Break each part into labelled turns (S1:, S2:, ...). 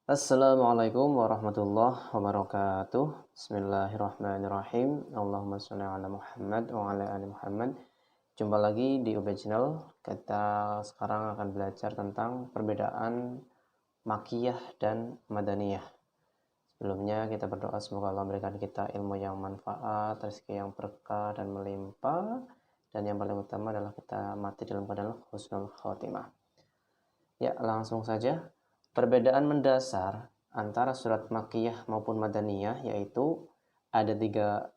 S1: Assalamualaikum warahmatullahi wabarakatuh. Bismillahirrahmanirrahim. Allahumma sholli ala Muhammad wa ala ali Muhammad. Jumpa lagi di UB Channel. Kita sekarang akan belajar tentang perbedaan Makkiyah dan Madaniyah. Sebelumnya kita berdoa semoga Allah memberikan kita ilmu yang manfaat, rezeki yang berkah dan melimpah, dan yang paling utama adalah kita mati dalam keadaan husnul khotimah. Ya, langsung saja. Perbedaan mendasar antara surat Makkiyah maupun Madaniyah yaitu ada 3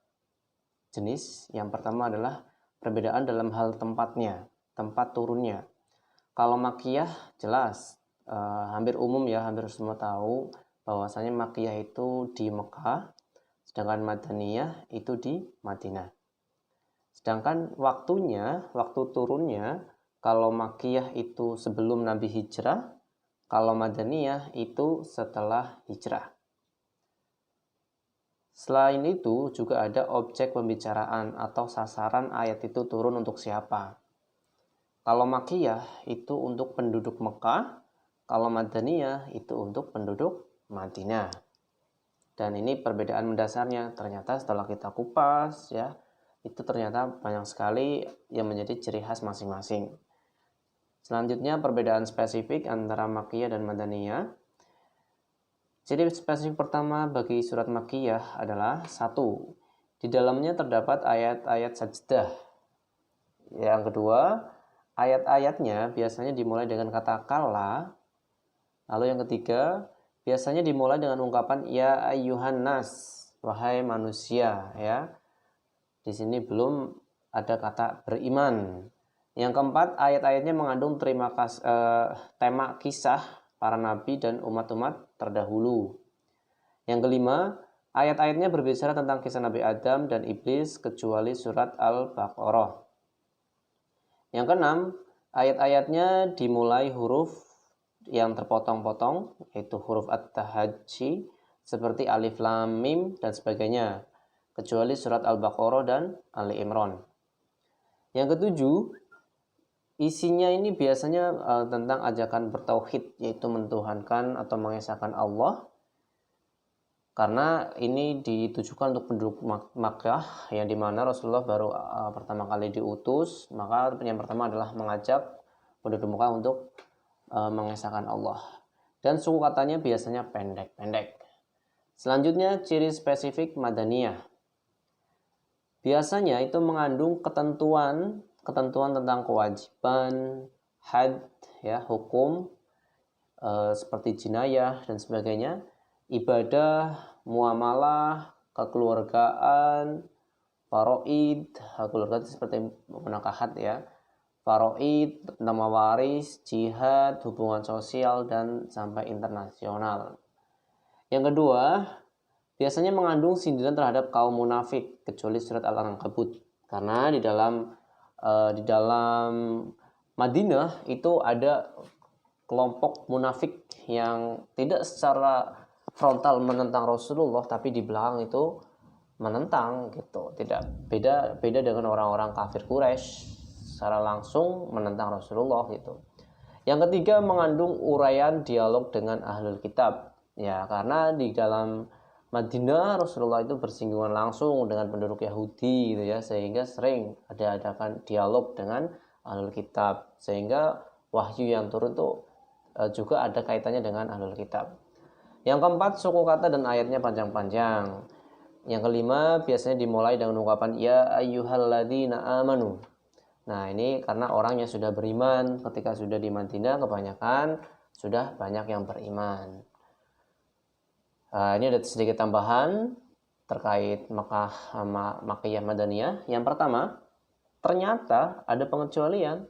S1: jenis. Yang pertama adalah perbedaan dalam hal tempatnya, tempat turunnya. Kalau Makkiyah jelas, hampir umum ya, hampir semua tahu bahwasanya Makkiyah itu di Mekah, sedangkan Madaniyah itu di Madinah. Sedangkan waktu turunnya, kalau Makkiyah itu sebelum Nabi hijrah, kalau Madaniyah itu setelah hijrah. Selain itu juga ada objek pembicaraan atau sasaran ayat itu turun untuk siapa. Kalau Makkiyah itu untuk penduduk Mekah, kalau Madaniyah itu untuk penduduk Madinah. Dan ini perbedaan mendasarnya. Ternyata setelah kita kupas ya, itu ternyata banyak sekali yang menjadi ciri khas masing-masing. Selanjutnya perbedaan spesifik antara Makkiyah dan Madaniyah. Ciri spesifik pertama bagi surat Makkiyah adalah 1. Di dalamnya terdapat ayat-ayat sajdah. Yang kedua, ayat-ayatnya biasanya dimulai dengan kata kala. Lalu yang ketiga, biasanya dimulai dengan ungkapan ya ayyuhan nas, wahai manusia ya. Di sini belum ada kata beriman. Yang keempat, ayat-ayatnya mengandung tema kisah para nabi dan umat-umat terdahulu. Yang kelima, ayat-ayatnya berbicara tentang kisah Nabi Adam dan Iblis kecuali surat Al-Baqarah. Yang keenam, ayat-ayatnya dimulai huruf yang terpotong-potong, yaitu huruf At-Tahajji, seperti Alif Lam Mim dan sebagainya, kecuali surat Al-Baqarah dan Ali Imran. Yang ketujuh, isinya ini biasanya tentang ajakan bertauhid, yaitu mentuhankan atau mengesahkan Allah. Karena ini ditujukan untuk penduduk Makkah, yang dimana Rasulullah baru pertama kali diutus, maka yang pertama adalah mengajak penduduk Makkah untuk mengesahkan Allah. Dan suku katanya biasanya pendek-pendek. Selanjutnya ciri spesifik Madaniyah. Biasanya itu mengandung ketentuan tentang kewajiban, had, ya, hukum, seperti jinayah dan sebagainya, ibadah, muamalah, kekeluargaan, faraid, keluarga itu seperti menakahat ya, faraid, nama waris, jihad, hubungan sosial, dan sampai internasional. Yang kedua, biasanya mengandung sindiran terhadap kaum munafik, kecuali surat Al-Ankabut. Karena di dalam Madinah itu ada kelompok munafik yang tidak secara frontal menentang Rasulullah, tapi di belakang itu menentang gitu. Tidak beda dengan orang-orang kafir Quraisy, secara langsung menentang Rasulullah gitu. Yang ketiga, mengandung uraian dialog dengan ahlul kitab. Ya, karena di dalam Madinah Rasulullah itu bersinggungan langsung dengan penduduk Yahudi gitu ya, sehingga sering adakan dialog dengan ahlul kitab, sehingga wahyu yang turun tuh juga ada kaitannya dengan ahlul kitab. Yang keempat, suku kata dan ayatnya panjang-panjang. Yang kelima, biasanya dimulai dengan ungkapan ya ayyuhalladzina amanu. Nah, ini karena orang yang sudah beriman ketika sudah di Madinah kebanyakan sudah banyak yang beriman. Ini ada sedikit tambahan terkait Makkiyah Madaniyah. Yang pertama, ternyata ada pengecualian.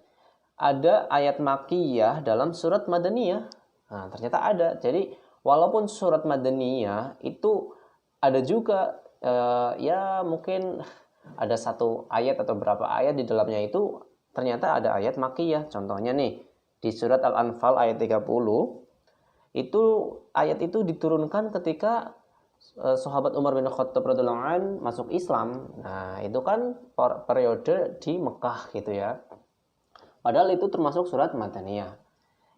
S1: Ada ayat Makkiyah dalam surat Madaniyah. Nah, ternyata ada. Jadi, walaupun surat Madaniyah itu ada juga, ya mungkin ada satu ayat atau beberapa ayat di dalamnya itu ternyata ada ayat Makkiyah. Contohnya nih, di surat Al-Anfal ayat 30, itu ayat itu diturunkan ketika sahabat Umar bin Khattab radhiyallahu anhu masuk Islam. Nah, itu kan periode di Mekah gitu ya. Padahal itu termasuk surat Madaniyah.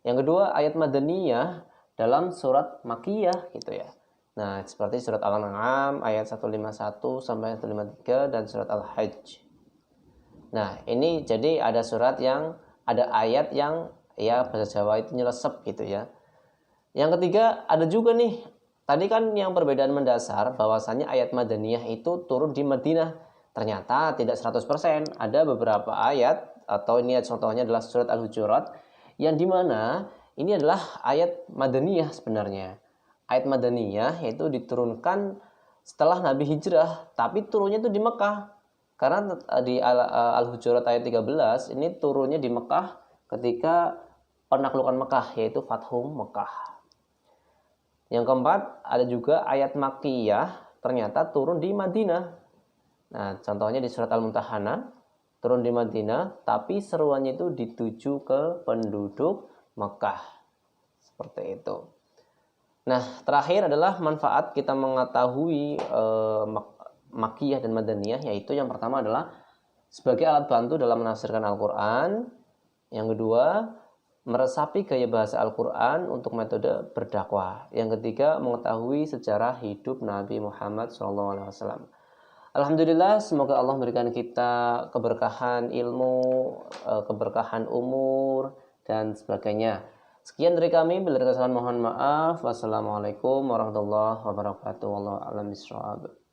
S1: Yang kedua, ayat Madaniyah dalam surat Makkiyah gitu ya. Nah, seperti surat Al-An'am ayat 151 sampai 153 dan surat Al-Hajj. Nah, ini jadi ada ayat yang ya bahasa Jawa itu nyelesep gitu ya. Yang ketiga ada juga nih, tadi kan yang perbedaan mendasar bahwasanya ayat Madaniyah itu turun di Madinah. Ternyata tidak 100%, ada beberapa ayat atau ini contohnya adalah surat Al-Hujurat yang dimana ini adalah ayat Madaniyah sebenarnya. Ayat Madaniyah yaitu diturunkan setelah Nabi hijrah, tapi turunnya itu di Mekah. Karena di Al-Hujurat ayat 13 ini turunnya di Mekah ketika penaklukan Mekah, yaitu Fathu Mekah. Yang keempat, ada juga ayat Makkiyah ternyata turun di Madinah. Nah, contohnya di surat Al-Mumtahanah turun di Madinah, tapi seruannya itu dituju ke penduduk Mekah. Seperti itu. Nah, terakhir adalah manfaat kita mengetahui Makkiyah dan Madaniyah, yaitu yang pertama adalah sebagai alat bantu dalam menafsirkan Al-Quran. Yang kedua, meresapi gaya bahasa Al-Quran untuk metode berdakwah. Yang ketiga, mengetahui sejarah hidup Nabi Muhammad SAW. Alhamdulillah, semoga Allah memberikan kita keberkahan ilmu, keberkahan umur, dan sebagainya. Sekian dari kami, bila ada kesalahan mohon maaf. Wassalamualaikum warahmatullahi wabarakatuh. Wallahu a'lam bishawab.